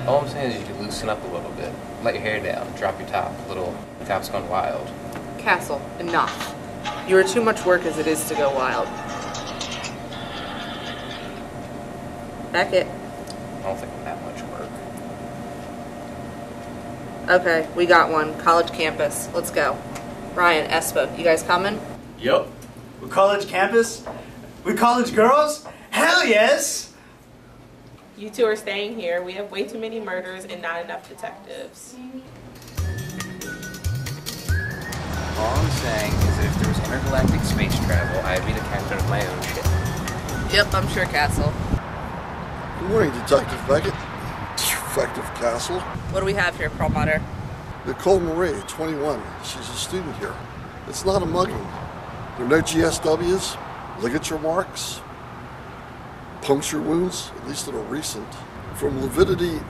All I'm saying is you could loosen up a little bit. Let your hair down, drop your top. A little cop's gone wild. Castle, enough. You are too much work as it is to go wild. Beckett. I don't think I'm that much work. Okay, we got one. College campus. Let's go. Ryan, Espa, you guys coming? Yup. We're college campus? We're college girls? Hell yes! You two are staying here. We have way too many murders and not enough detectives. All I'm saying is that if there was intergalactic space travel, I'd be the captain of my own ship. Yep, I'm sure, Castle. Good morning, Detective Beckett. Detective Castle. What do we have here, Perlmutter? Nicole Marie, 21. She's a student here. It's not a mugging. There are no GSWs, ligature marks, puncture wounds, at least that are recent. From lividity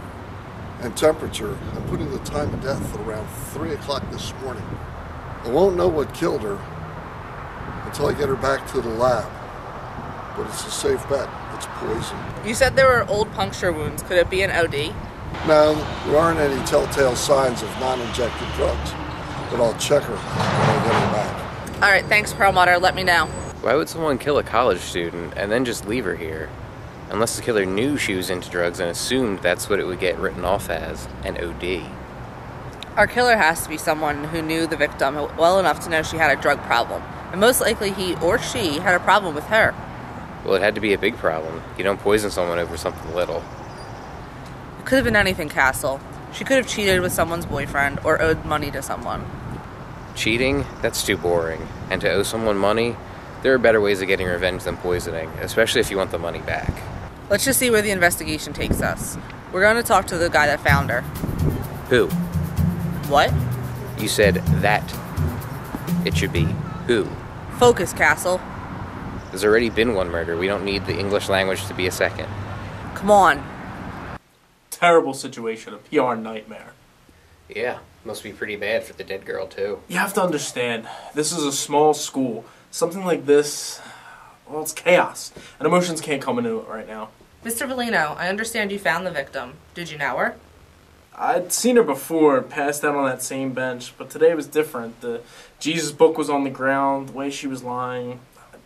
and temperature, I'm putting the time of death at around 3 o'clock this morning. I won't know what killed her until I get her back to the lab. But it's a safe bet. It's poison. You said there were old puncture wounds. Could it be an OD? No, there aren't any telltale signs of non-injected drugs. But I'll check her when I get her back. All right, thanks, Perlmutter. Let me know. Why would someone kill a college student and then just leave her here? Unless the killer knew she was into drugs and assumed that's what it would get written off as, an OD. Our killer has to be someone who knew the victim well enough to know she had a drug problem. And most likely he or she had a problem with her. Well, it had to be a big problem. You don't poison someone over something little. It could have been anything, Castle. She could have cheated with someone's boyfriend or owed money to someone. Cheating? That's too boring. And to owe someone money? There are better ways of getting revenge than poisoning, especially if you want the money back. Let's just see where the investigation takes us. We're going to talk to the guy that found her. Who? What? You said that. It should be who. Focus, Castle. There's already been one murder. We don't need the English language to be a second. Come on. Terrible situation, a PR nightmare. Yeah, must be pretty bad for the dead girl, too. You have to understand, this is a small school. Something like this, well, it's chaos. And emotions can't come into it right now. Mr. Bellino, I understand you found the victim. Did you know her? I'd seen her before, passed out on that same bench, but today was different. The Jesus book was on the ground, the way she was lying.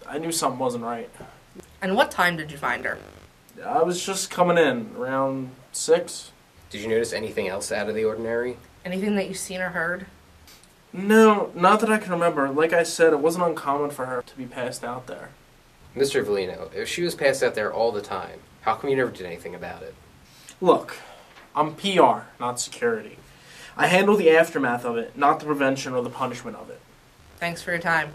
I knew something wasn't right. And what time did you find her? I was just coming in, around 6. Did you notice anything else out of the ordinary? Anything that you've seen or heard? No, not that I can remember. Like I said, it wasn't uncommon for her to be passed out there. Mr. Bellino, if she was passed out there all the time, how come you never did anything about it? Look, I'm PR, not security. I handle the aftermath of it, not the prevention or the punishment of it. Thanks for your time.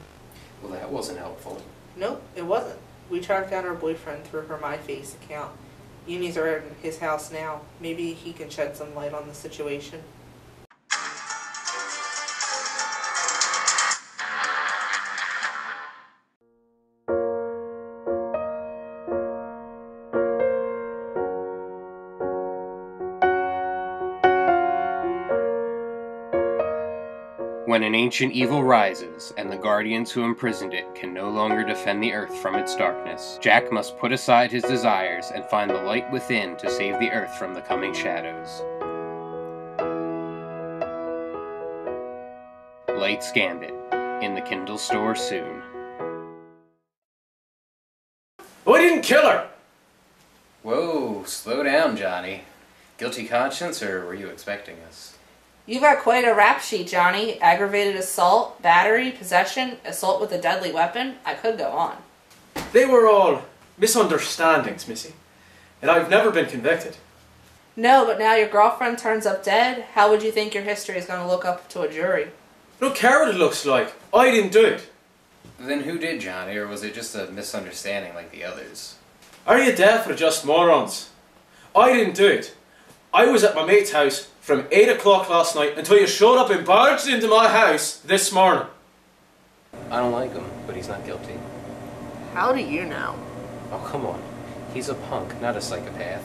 Well, that wasn't helpful. Nope, it wasn't. We tracked down her boyfriend through her MyFace account. Unis are in his house now. Maybe he can shed some light on the situation. When an ancient evil rises, and the guardians who imprisoned it can no longer defend the earth from its darkness, Jack must put aside his desires and find the light within to save the earth from the coming shadows. Light's Gambit, in the Kindle store soon. I didn't kill her! Whoa, slow down, Johnny. Guilty conscience, or were you expecting us? You've got quite a rap sheet, Johnny. Aggravated assault, battery, possession, assault with a deadly weapon. I could go on. They were all misunderstandings, Missy. And I've never been convicted. No, but now your girlfriend turns up dead. How would you think your history is going to look up to a jury? I don't care what it looks like. I didn't do it. Then who did, Johnny, or was it just a misunderstanding like the others? Are you deaf or just morons? I didn't do it. I was at my mate's house from 8 o'clock last night until you showed up and barged into my house this morning. I don't like him, but he's not guilty. How do you know? Oh, come on. He's a punk, not a psychopath.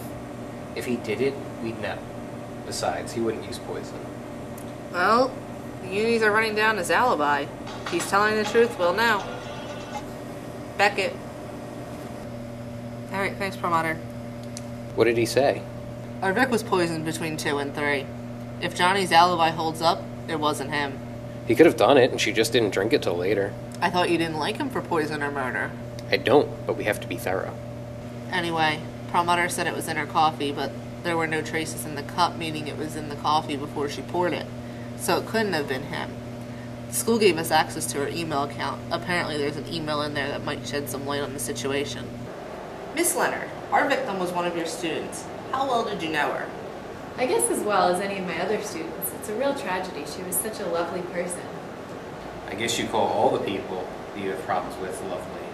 If he did it, we'd know. Besides, he wouldn't use poison. Well, the unis are running down his alibi. If he's telling the truth, we'll know. Beckett. Alright, thanks, Promoter. What did he say? Our Vic was poisoned between 2 and 3. If Johnny's alibi holds up, it wasn't him. He could have done it, and she just didn't drink it till later. I thought you didn't like him for poison or murder. I don't, but we have to be thorough. Anyway, Perlmutter said it was in her coffee, but there were no traces in the cup, meaning it was in the coffee before she poured it. So it couldn't have been him. The school gave us access to her email account. Apparently there's an email in there that might shed some light on the situation. Miss Leonard, our victim was one of your students. How well did you know her? I guess as well as any of my other students. It's a real tragedy. She was such a lovely person. I guess you call all the people that you have problems with lovely.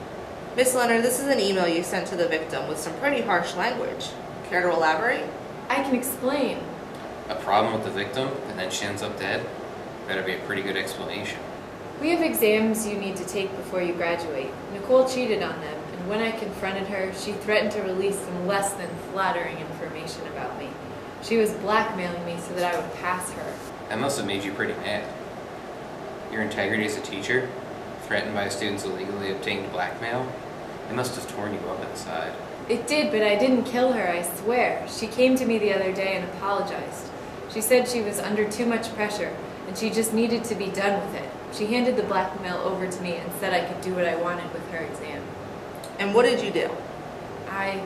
Miss Leonard, this is an email you sent to the victim with some pretty harsh language. Care to elaborate? I can explain. A problem with the victim, and then she ends up dead? Better be a pretty good explanation. We have exams you need to take before you graduate. Nicole cheated on them, and when I confronted her, she threatened to release some less than flattering information about me. She was blackmailing me so that I would pass her. That must have made you pretty mad. Your integrity as a teacher, threatened by a student's illegally obtained blackmail, it must have torn you up inside. It did, but I didn't kill her, I swear. She came to me the other day and apologized. She said she was under too much pressure, and she just needed to be done with it. She handed the blackmail over to me and said I could do what I wanted with her exam. And what did you do? I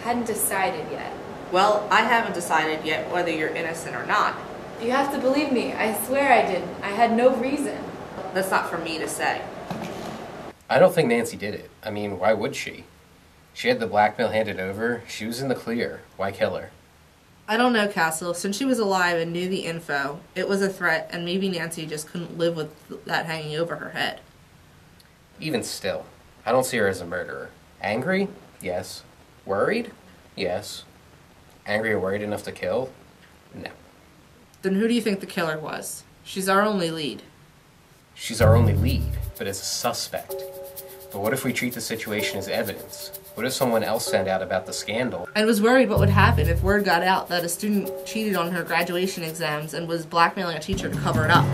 hadn't decided yet. Well, I haven't decided yet whether you're innocent or not. You have to believe me. I swear I didn't. I had no reason. That's not for me to say. I don't think Nancy did it. I mean, why would she? She had the blackmail handed over. She was in the clear. Why kill her? I don't know, Castle. Since she was alive and knew the info, it was a threat, and maybe Nancy just couldn't live with that hanging over her head. Even still, I don't see her as a murderer. Angry? Yes. Worried? Yes. Angry or worried enough to kill? No. Then who do you think the killer was? She's our only lead. She's our only lead, but as a suspect. But what if we treat the situation as evidence? What if someone else found out about the scandal? And was worried what would happen if word got out that a student cheated on her graduation exams and was blackmailing a teacher to cover it up.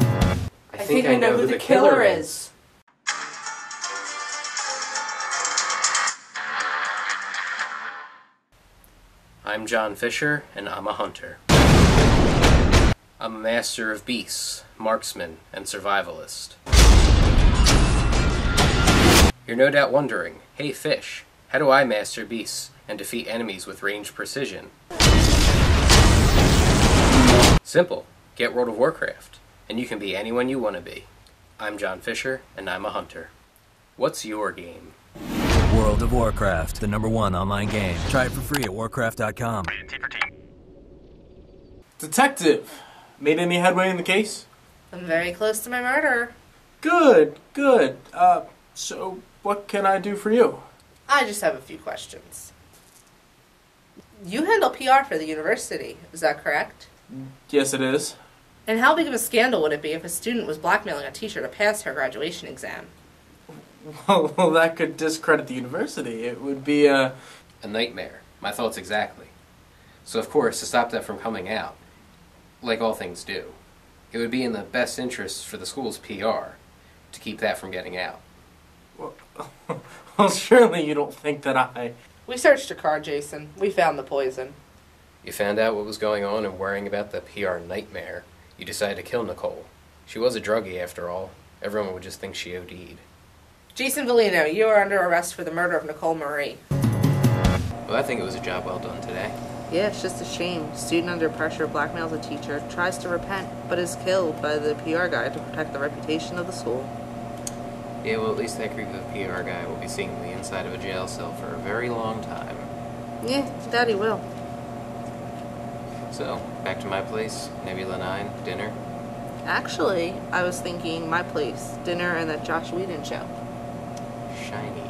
I think I know who the killer is. I'm John Fischer, and I'm a hunter. I'm a master of beasts, marksman, and survivalist. You're no doubt wondering, hey Fish, how do I master beasts and defeat enemies with ranged precision? Simple. Get World of Warcraft, and you can be anyone you want to be. I'm John Fischer, and I'm a hunter. What's your game? World of Warcraft, the #1 online game. Try it for free at warcraft.com. Detective, made any headway in the case? I'm very close to my murderer. Good, good. So what can I do for you? I just have a few questions. You handle PR for the university, is that correct? Yes, it is. And how big of a scandal would it be if a student was blackmailing a teacher to pass her graduation exam? Well, that could discredit the university. It would be A nightmare. My thoughts exactly. So of course, to stop that from coming out, like all things do, it would be in the best interests for the school's PR to keep that from getting out. Well, surely you don't think that I... We searched your car, Jason. We found the poison. You found out what was going on and worrying about the PR nightmare. You decided to kill Nicole. She was a druggie after all. Everyone would just think she OD'd. Jason Vellino, you are under arrest for the murder of Nicole Marie. Well, I think it was a job well done today. Yeah, it's just a shame. Student under pressure blackmails a teacher, tries to repent, but is killed by the PR guy to protect the reputation of the school. Yeah, well, at least that creep of a PR guy will be seeing the inside of a jail cell for a very long time. Yeah, Daddy will. So, back to my place, Nebula 9, dinner. Actually, I was thinking my place, dinner and that Josh Whedon show. Shiny.